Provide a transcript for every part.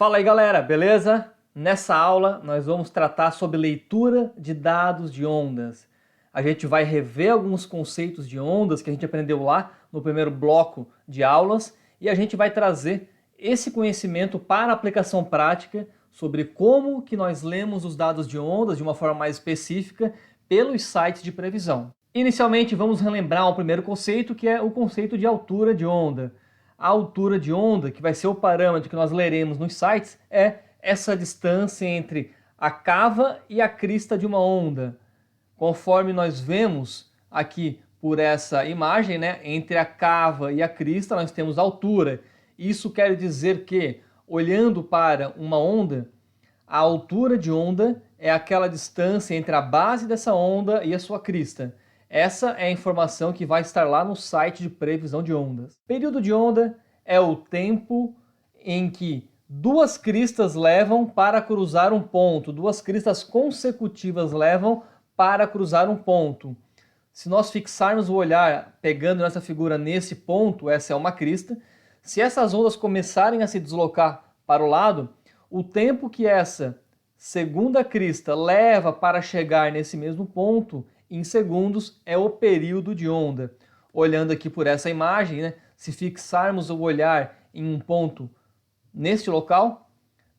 Fala aí galera, beleza? Nessa aula nós vamos tratar sobre leitura de dados de ondas. A gente vai rever alguns conceitos de ondas que a gente aprendeu lá no primeiro bloco de aulas e a gente vai trazer esse conhecimento para aplicação prática sobre como que nós lemos os dados de ondas de uma forma mais específica pelos sites de previsão. Inicialmente vamos relembrar o primeiro conceito, que é o conceito de altura de onda. A altura de onda, que vai ser o parâmetro que nós leremos nos sites, é essa distância entre a cava e a crista de uma onda. Conforme nós vemos aqui por essa imagem, né, entre a cava e a crista nós temos altura. Isso quer dizer que, olhando para uma onda, a altura de onda é aquela distância entre a base dessa onda e a sua crista. Essa é a informação que vai estar lá no site de previsão de ondas. Período de onda é o tempo em que duas cristas levam para cruzar um ponto, duas cristas consecutivas levam para cruzar um ponto. Se nós fixarmos o olhar pegando nessa figura nesse ponto, essa é uma crista, se essas ondas começarem a se deslocar para o lado, o tempo que essa segunda crista leva para chegar nesse mesmo ponto em segundos é o período de onda. Olhando aqui por essa imagem, né, se fixarmos o olhar em um ponto neste local,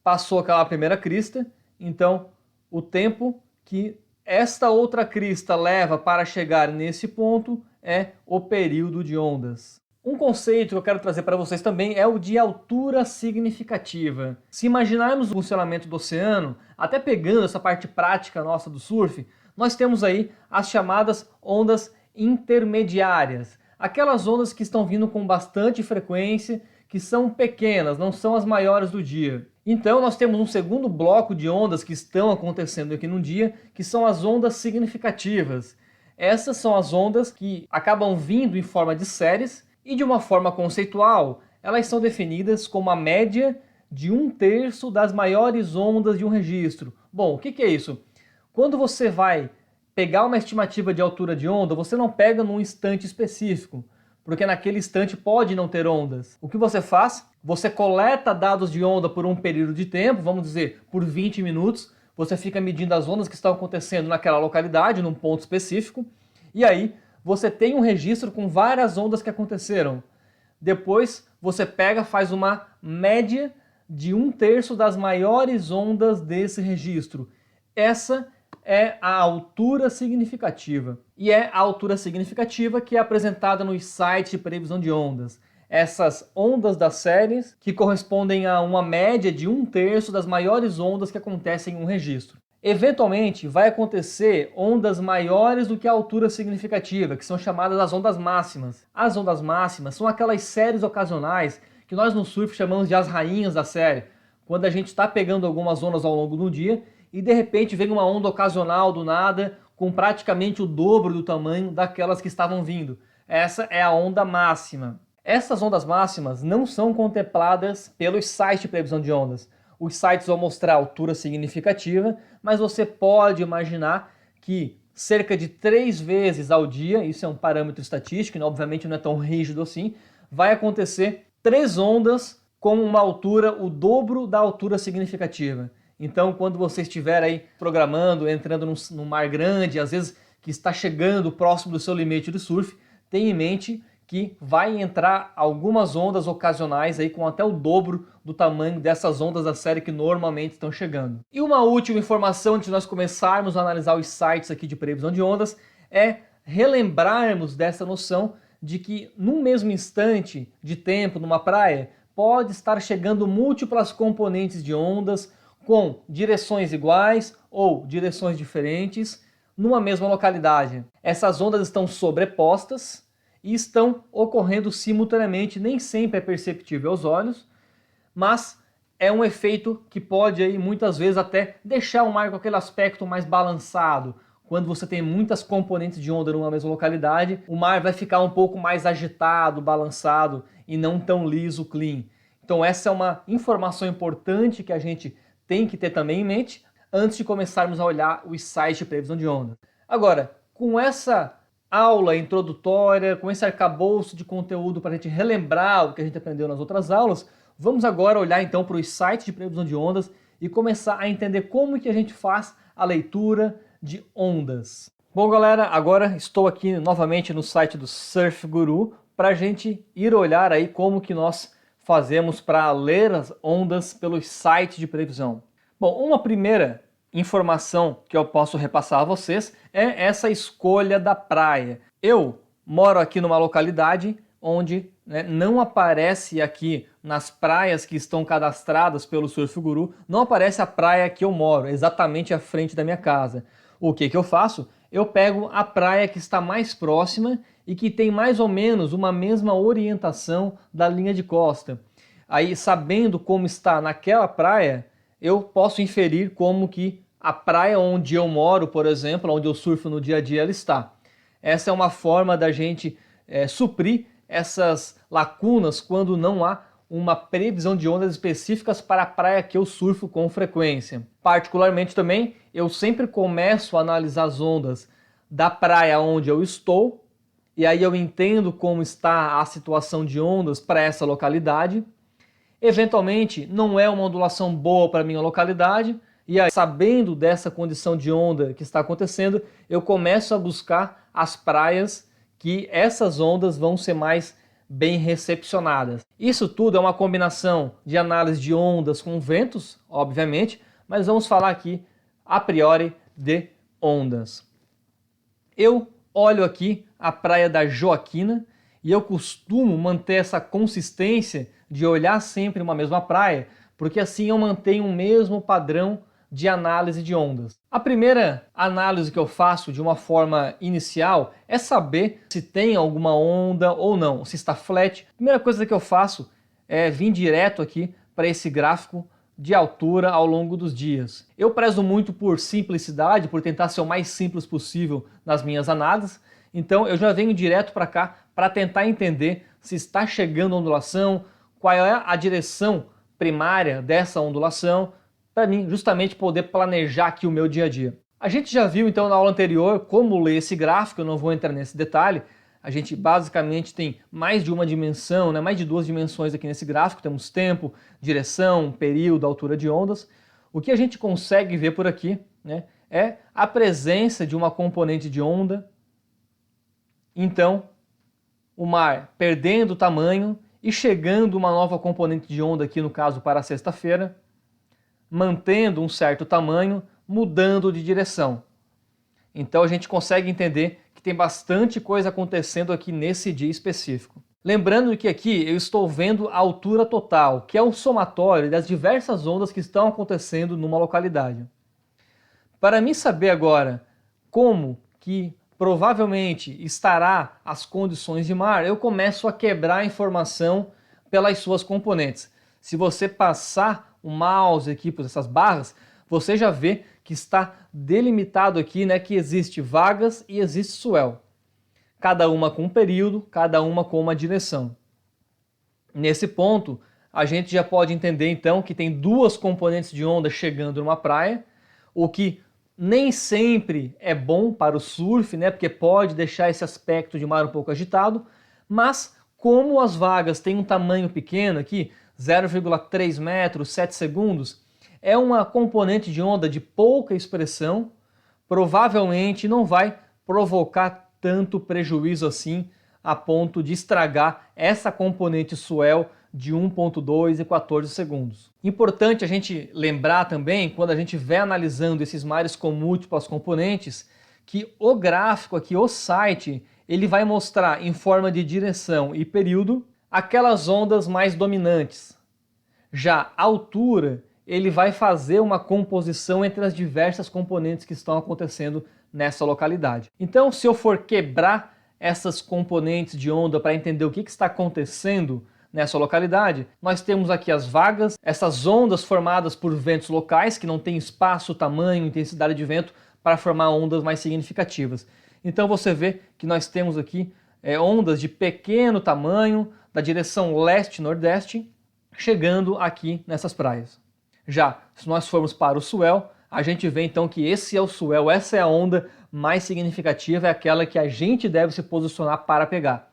passou aquela primeira crista, então o tempo que esta outra crista leva para chegar nesse ponto é o período de ondas. Um conceito que eu quero trazer para vocês também é o de altura significativa. Se imaginarmos o funcionamento do oceano, até pegando essa parte prática nossa do surf, nós temos aí as chamadas ondas intermediárias. Aquelas ondas que estão vindo com bastante frequência, que são pequenas, não são as maiores do dia. Então nós temos um segundo bloco de ondas que estão acontecendo aqui no dia, que são as ondas significativas. Essas são as ondas que acabam vindo em forma de séries e de uma forma conceitual, elas são definidas como a média de 1/3 das maiores ondas de um registro. Bom, o que é isso? Quando você vai pegar uma estimativa de altura de onda, você não pega num instante específico, porque naquele instante pode não ter ondas. O que você faz? Você coleta dados de onda por um período de tempo, vamos dizer, por 20 minutos, você fica medindo as ondas que estão acontecendo naquela localidade, num ponto específico, e aí você tem um registro com várias ondas que aconteceram. Depois você pega, faz uma média de 1/3 das maiores ondas desse registro. Essa é a altura significativa. E é a altura significativa que é apresentada nos sites de previsão de ondas. Essas ondas das séries que correspondem a uma média de 1/3 das maiores ondas que acontecem em um registro. Eventualmente vai acontecer ondas maiores do que a altura significativa, que são chamadas as ondas máximas. As ondas máximas são aquelas séries ocasionais que nós no surf chamamos de as rainhas da série. Quando a gente está pegando algumas ondas ao longo do dia e de repente vem uma onda ocasional do nada com praticamente o dobro do tamanho daquelas que estavam vindo. Essa é a onda máxima. Essas ondas máximas não são contempladas pelos sites de previsão de ondas. Os sites vão mostrar altura significativa, mas você pode imaginar que cerca de 3 vezes ao dia, isso é um parâmetro estatístico, e obviamente não é tão rígido assim, vai acontecer 3 ondas com uma altura o dobro da altura significativa. Então, quando você estiver aí programando, entrando num mar grande, às vezes que está chegando próximo do seu limite de surf, tenha em mente que vai entrar algumas ondas ocasionais aí com até o dobro do tamanho dessas ondas da série que normalmente estão chegando. E uma última informação antes de nós começarmos a analisar os sites aqui de previsão de ondas é relembrarmos dessa noção de que num mesmo instante de tempo numa praia pode estar chegando múltiplas componentes de ondas com direções iguais ou direções diferentes numa mesma localidade. Essas ondas estão sobrepostas e estão ocorrendo simultaneamente, nem sempre é perceptível aos olhos, mas é um efeito que pode aí muitas vezes até deixar o mar com aquele aspecto mais balançado. Quando você tem muitas componentes de onda numa mesma localidade, o mar vai ficar um pouco mais agitado, balançado e não tão liso, clean. Então essa é uma informação importante que a gente tem que ter também em mente antes de começarmos a olhar os sites de previsão de onda. Agora, com essa aula introdutória, com esse arcabouço de conteúdo para a gente relembrar o que a gente aprendeu nas outras aulas, Vamos agora olhar então para os sites de previsão de ondas e começar a entender como que a gente faz a leitura de ondas. Bom, galera, agora estou aqui novamente no site do Surf Guru para a gente ir olhar aí como que nós fazemos para ler as ondas pelos sites de previsão. Bom, uma primeira informação que eu posso repassar a vocês é essa escolha da praia. Eu moro aqui numa localidade onde não aparece aqui nas praias que estão cadastradas pelo Surf Guru, não aparece a praia que eu moro, exatamente à frente da minha casa. O que eu faço? Eu pego a praia que está mais próxima e que tem mais ou menos uma mesma orientação da linha de costa. Aí, sabendo como está naquela praia, eu posso inferir como que a praia onde eu moro, por exemplo, onde eu surfo no dia a dia, ela está. Essa é uma forma da gente suprir essas lacunas quando não há uma previsão de ondas específicas para a praia que eu surfo com frequência. Particularmente também, eu sempre começo a analisar as ondas da praia onde eu estou, e aí eu entendo como está a situação de ondas para essa localidade. Eventualmente, não é uma ondulação boa para a minha localidade, e aí, sabendo dessa condição de onda que está acontecendo, eu começo a buscar as praias que essas ondas vão ser mais bem recepcionadas. Isso tudo é uma combinação de análise de ondas com ventos, obviamente, mas vamos falar aqui, a priori, de ondas. Eu olho aqui a praia da Joaquina e eu costumo manter essa consistência de olhar sempre uma mesma praia, porque assim eu mantenho o mesmo padrão de análise de ondas. A primeira análise que eu faço de uma forma inicial é saber se tem alguma onda ou não, se está flat. A primeira coisa que eu faço é vir direto aqui para esse gráfico de altura ao longo dos dias. Eu prezo muito por simplicidade, por tentar ser o mais simples possível nas minhas análises, então eu já venho direto para cá para tentar entender se está chegando a ondulação, qual é a direção primária dessa ondulação, para mim justamente poder planejar aqui o meu dia a dia. A gente já viu então na aula anterior como ler esse gráfico, eu não vou entrar nesse detalhe. A gente basicamente tem mais de uma dimensão, mais de duas dimensões aqui nesse gráfico, temos tempo, direção, período, altura de ondas. O que a gente consegue ver por aqui é a presença de uma componente de onda, então o mar perdendo tamanho e chegando uma nova componente de onda aqui no caso para sexta-feira, mantendo um certo tamanho, mudando de direção. Então a gente consegue entender que tem bastante coisa acontecendo aqui nesse dia específico. Lembrando que aqui eu estou vendo a altura total, que é o somatório das diversas ondas que estão acontecendo numa localidade. Para mim saber agora como que provavelmente estará as condições de mar, eu começo a quebrar a informação pelas suas componentes. Se você passar o mouse aqui por essas barras, você já vê que está delimitado aqui, que existe vagas e existe swell. Cada uma com um período, cada uma com uma direção. Nesse ponto, a gente já pode entender então que tem duas componentes de onda chegando numa praia, o que nem sempre é bom para o surf, porque pode deixar esse aspecto de mar um pouco agitado, mas como as vagas têm um tamanho pequeno aqui, 0,3 metros, 7 segundos, é uma componente de onda de pouca expressão, provavelmente não vai provocar tanto prejuízo assim a ponto de estragar essa componente swell de 1.2 e 14 segundos. Importante a gente lembrar também, quando a gente vai analisando esses mares com múltiplas componentes, que o gráfico aqui, o site, ele vai mostrar em forma de direção e período aquelas ondas mais dominantes. Já a altura, ele vai fazer uma composição entre as diversas componentes que estão acontecendo nessa localidade. Então, se eu for quebrar essas componentes de onda para entender o que está acontecendo nessa localidade, nós temos aqui as vagas, essas ondas formadas por ventos locais, que não tem espaço, tamanho, intensidade de vento para formar ondas mais significativas. Então você vê que nós temos aqui ondas de pequeno tamanho, da direção leste-nordeste, chegando aqui nessas praias. Já, se nós formos para o swell, a gente vê então que esse é o swell, essa é a onda mais significativa, é aquela que a gente deve se posicionar para pegar.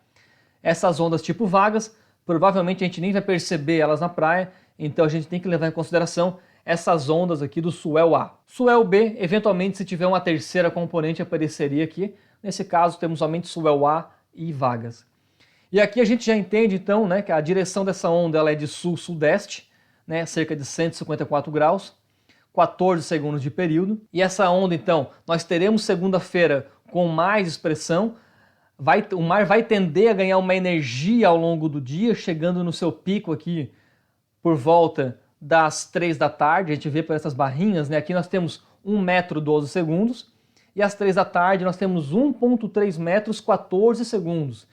Essas ondas tipo vagas provavelmente a gente nem vai perceber elas na praia, então a gente tem que levar em consideração essas ondas aqui do swell A. Swell B, eventualmente, se tiver uma terceira componente, apareceria aqui. Nesse caso, temos somente swell A e vagas. E aqui a gente já entende, então, né, que a direção dessa onda ela é de sul-sudeste, né, cerca de 154 graus, 14 segundos de período. E essa onda, então, nós teremos segunda-feira com mais expressão. O mar vai tender a ganhar uma energia ao longo do dia, chegando no seu pico aqui por volta das 3 da tarde. A gente vê por essas barrinhas, né? Aqui nós temos 1 metro 12 segundos e às 3 da tarde nós temos 1,3 metros 14 segundos.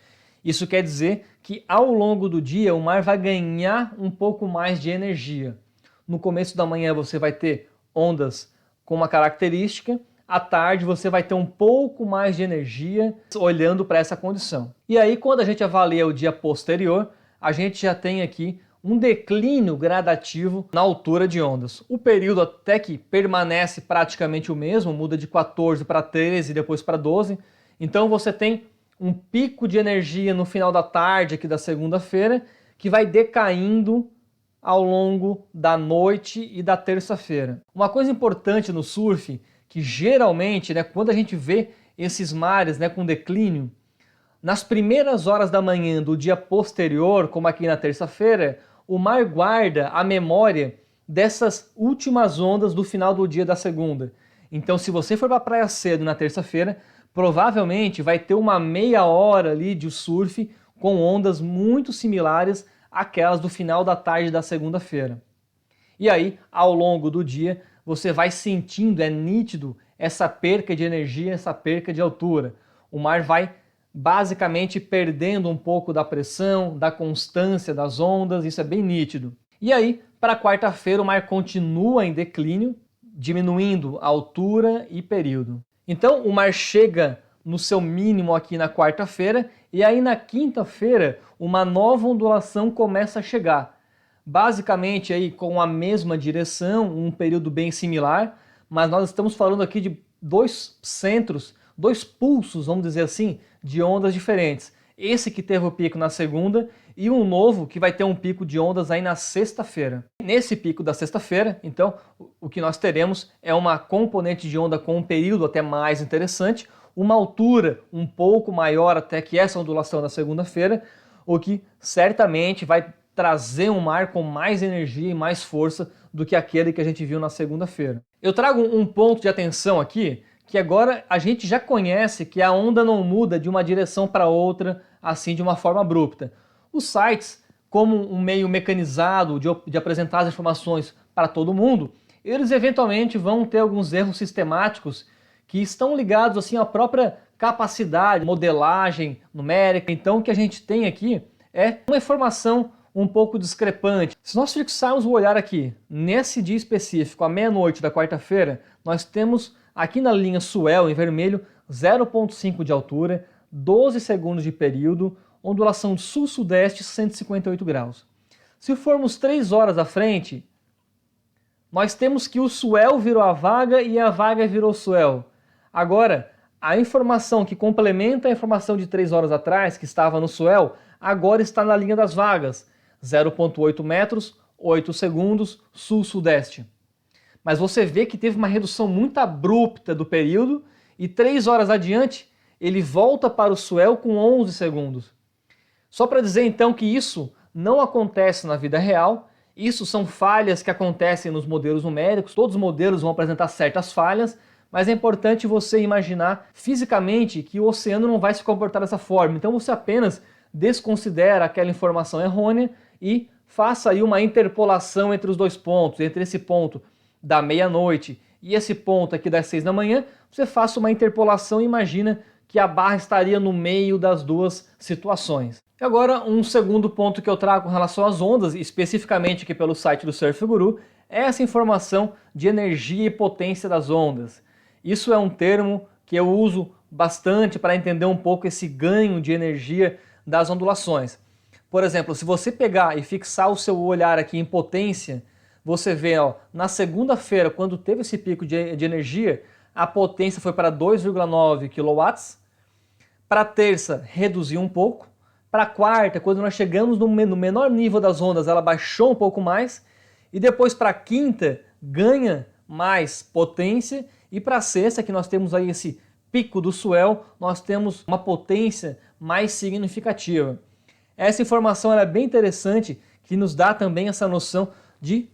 Isso quer dizer que ao longo do dia o mar vai ganhar um pouco mais de energia. No começo da manhã você vai ter ondas com uma característica, à tarde você vai ter um pouco mais de energia olhando para essa condição. E aí quando a gente avalia o dia posterior, a gente já tem aqui um declínio gradativo na altura de ondas. O período até que permanece praticamente o mesmo, muda de 14 para 13 e depois para 12. Então você tem um pico de energia no final da tarde aqui da segunda-feira que vai decaindo ao longo da noite e da terça-feira. Uma coisa importante no surf, que geralmente, né, quando a gente vê esses mares, né, com declínio, nas primeiras horas da manhã do dia posterior, como aqui na terça-feira, o mar guarda a memória dessas últimas ondas do final do dia da segunda. Então, se você for para a praia cedo na terça-feira, provavelmente vai ter uma meia hora ali de surf com ondas muito similares àquelas do final da tarde da segunda-feira. E aí, ao longo do dia, você vai sentindo, é nítido, essa perca de energia, essa perca de altura. O mar vai basicamente perdendo um pouco da pressão, da constância das ondas, isso é bem nítido. E aí, para quarta-feira, o mar continua em declínio, diminuindo a altura e período. Então, o mar chega no seu mínimo aqui na quarta-feira, e aí na quinta-feira, uma nova ondulação começa a chegar. Basicamente aí com a mesma direção, um período bem similar, mas nós estamos falando aqui de dois centros, dois pulsos, vamos dizer assim, de ondas diferentes. Esse que teve o pico na segunda e um novo que vai ter um pico de ondas aí na sexta-feira. Nesse pico da sexta-feira, então, o que nós teremos é uma componente de onda com um período até mais interessante, uma altura um pouco maior até que essa ondulação da segunda-feira, o que certamente vai trazer um mar com mais energia e mais força do que aquele que a gente viu na segunda-feira. Eu trago um ponto de atenção aqui, que agora a gente já conhece que a onda não muda de uma direção para outra, assim de uma forma abrupta. Os sites, como um meio mecanizado de apresentar as informações para todo mundo, eles eventualmente vão ter alguns erros sistemáticos que estão ligados assim à própria capacidade, modelagem numérica. Então o que a gente tem aqui é uma informação um pouco discrepante. Se nós fixarmos o olhar aqui, nesse dia específico, à meia-noite da quarta-feira, nós temos aqui na linha swell, em vermelho, 0,5 de altura, 12 segundos de período, ondulação sul-sudeste, 158 graus. Se formos 3 horas à frente, nós temos que o swell virou a vaga e a vaga virou swell. Agora, a informação que complementa a informação de 3 horas atrás, que estava no swell, agora está na linha das vagas, 0,8 metros, 8 segundos, sul-sudeste. Mas você vê que teve uma redução muito abrupta do período e 3 horas adiante ele volta para o swell com 11 segundos. Só para dizer então que isso não acontece na vida real, isso são falhas que acontecem nos modelos numéricos, todos os modelos vão apresentar certas falhas, mas é importante você imaginar fisicamente que o oceano não vai se comportar dessa forma, então você apenas desconsidera aquela informação errônea e faça aí uma interpolação entre os dois pontos, entre esse ponto da meia-noite e esse ponto aqui das 6 da manhã, você faça uma interpolação e imagina que a barra estaria no meio das duas situações. E agora, um segundo ponto que eu trago com relação às ondas, especificamente aqui pelo site do Surf Guru, é essa informação de energia e potência das ondas. Isso é um termo que eu uso bastante para entender um pouco esse ganho de energia das ondulações. Por exemplo, se você pegar e fixar o seu olhar aqui em potência, você vê, ó, na segunda-feira, quando teve esse pico de energia, a potência foi para 2,9 kW, para terça reduziu um pouco, Para a quarta, quando nós chegamos no menor nível das ondas, ela baixou um pouco mais. E depois para a quinta, ganha mais potência. E para a sexta, que nós temos aí esse pico do swell, nós temos uma potência mais significativa. Essa informação é bem interessante, que nos dá também essa noção de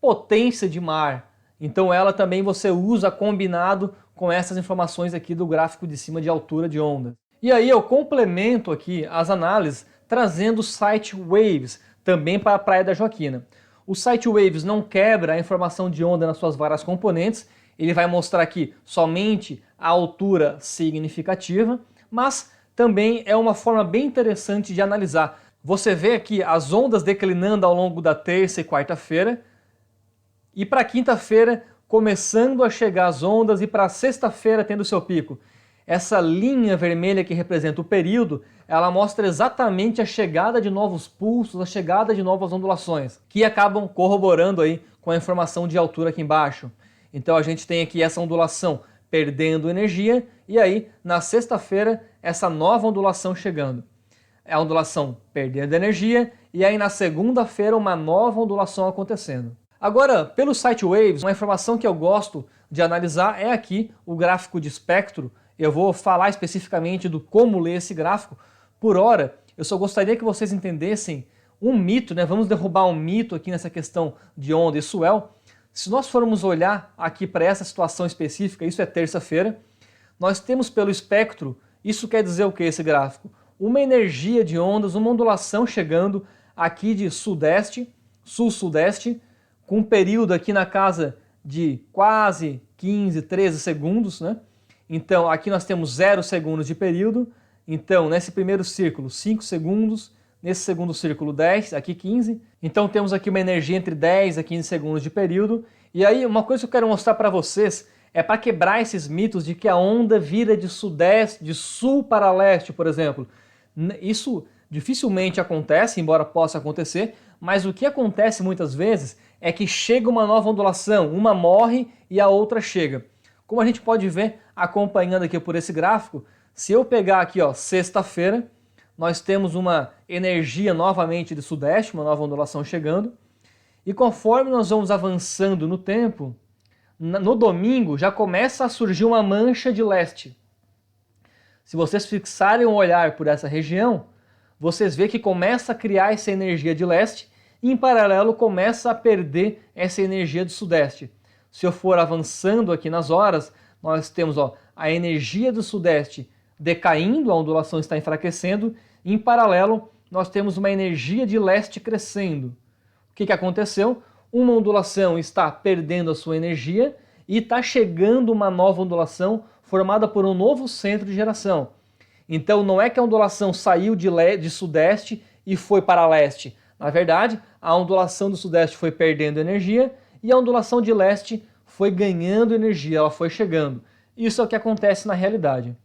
potência de mar. Então ela também você usa combinado com essas informações aqui do gráfico de cima de altura de onda. E aí eu complemento aqui as análises trazendo o site Waves, também para a Praia da Joaquina. O site Waves não quebra a informação de onda nas suas várias componentes, ele vai mostrar aqui somente a altura significativa, mas também é uma forma bem interessante de analisar. Você vê aqui as ondas declinando ao longo da terça e quarta-feira, e para quinta-feira começando a chegar as ondas e para sexta-feira tendo seu pico. Essa linha vermelha que representa o período, ela mostra exatamente a chegada de novos pulsos, a chegada de novas ondulações, que acabam corroborando aí com a informação de altura aqui embaixo. Então a gente tem aqui essa ondulação perdendo energia e aí na sexta-feira essa nova ondulação chegando. É a ondulação perdendo energia e aí na segunda-feira uma nova ondulação acontecendo. Agora, pelo site Waves, uma informação que eu gosto de analisar é aqui o gráfico de espectro. Eu vou falar especificamente do como ler esse gráfico. Por hora, eu só gostaria que vocês entendessem um mito, né? Vamos derrubar um mito aqui nessa questão de onda e swell. Se nós formos olhar aqui para essa situação específica, isso é terça-feira, nós temos pelo espectro, isso quer dizer o que esse gráfico? Uma energia de ondas, uma ondulação chegando aqui de sudeste, sul-sudeste, com um período aqui na casa de quase 15, 13 segundos, né? Então aqui nós temos 0 segundos de período, então nesse primeiro círculo 5 segundos, nesse segundo círculo 10, aqui 15, então temos aqui uma energia entre 10 a 15 segundos de período, e aí uma coisa que eu quero mostrar para vocês é para quebrar esses mitos de que a onda vira de sudeste, de sul para leste, por exemplo. Isso dificilmente acontece, embora possa acontecer, mas o que acontece muitas vezes é que chega uma nova ondulação, uma morre e a outra chega. Como a gente pode ver acompanhando aqui por esse gráfico, se eu pegar aqui, ó, sexta-feira, nós temos uma energia novamente de sudeste, uma nova ondulação chegando, e conforme nós vamos avançando no tempo, no domingo já começa a surgir uma mancha de leste. Se vocês fixarem um olhar por essa região, vocês vê que começa a criar essa energia de leste e em paralelo começa a perder essa energia do sudeste. Se eu for avançando aqui nas horas, nós temos, ó, a energia do sudeste decaindo, a ondulação está enfraquecendo, e em paralelo nós temos uma energia de leste crescendo. O que aconteceu? Uma ondulação está perdendo a sua energia e está chegando uma nova ondulação formada por um novo centro de geração. Então não é que a ondulação saiu de sudeste e foi para leste. Na verdade, a ondulação do sudeste foi perdendo energia e a ondulação de leste foi ganhando energia, ela foi chegando. Isso é o que acontece na realidade.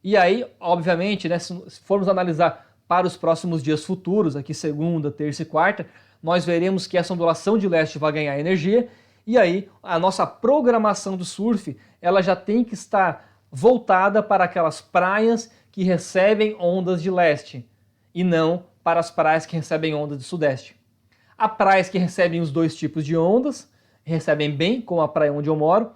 E aí, obviamente, né, se formos analisar para os próximos dias futuros, aqui segunda, terça e quarta, nós veremos que essa ondulação de leste vai ganhar energia e aí a nossa programação do surf ela já tem que estar voltada para aquelas praias que recebem ondas de leste e não para as praias que recebem ondas de sudeste. Há praias que recebem os dois tipos de ondas, recebem bem, como a praia onde eu moro,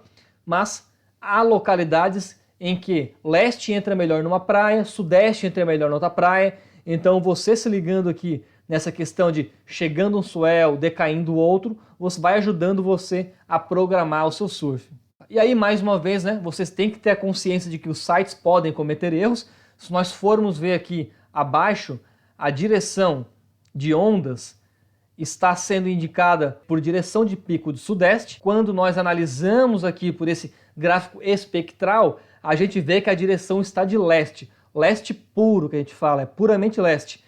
mas há localidades em que leste entra melhor numa praia, sudeste entra melhor na outra praia, então você se ligando aqui nessa questão de chegando um swell, decaindo o outro, você vai ajudando você a programar o seu surf. E aí, mais uma vez, né, vocês têm que ter a consciência de que os sites podem cometer erros. Se nós formos ver aqui abaixo, a direção de ondas está sendo indicada por direção de pico do sudeste. Quando nós analisamos aqui por esse gráfico espectral, a gente vê que a direção está de leste. Leste puro, que a gente fala, é puramente leste.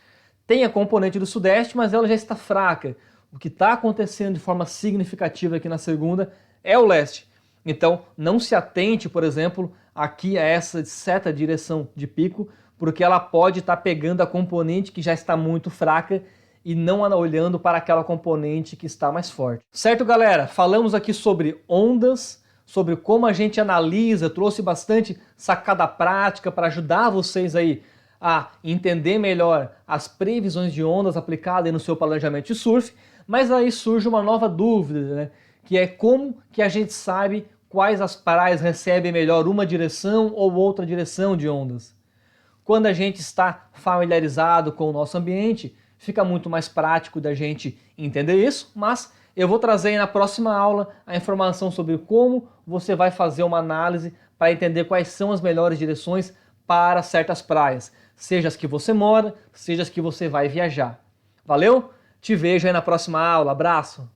Tem a componente do sudeste, mas ela já está fraca. O que está acontecendo de forma significativa aqui na segunda é o leste. Então, não se atente, por exemplo, aqui a essa seta direção de pico, porque ela pode estar pegando a componente que já está muito fraca e não olhando para aquela componente que está mais forte. Certo, galera? Falamos aqui sobre ondas, sobre como a gente analisa, trouxe bastante sacada prática para ajudar vocês aí a entender melhor as previsões de ondas aplicadas no seu planejamento de surf, mas aí surge uma nova dúvida, né? Que é como que a gente sabe quais as praias recebem melhor uma direção ou outra direção de ondas. Quando a gente está familiarizado com o nosso ambiente, fica muito mais prático da gente entender isso, mas eu vou trazer aí na próxima aula a informação sobre como você vai fazer uma análise para entender quais são as melhores direções para certas praias, seja as que você mora, seja as que você vai viajar. Valeu? Te vejo aí na próxima aula. Abraço!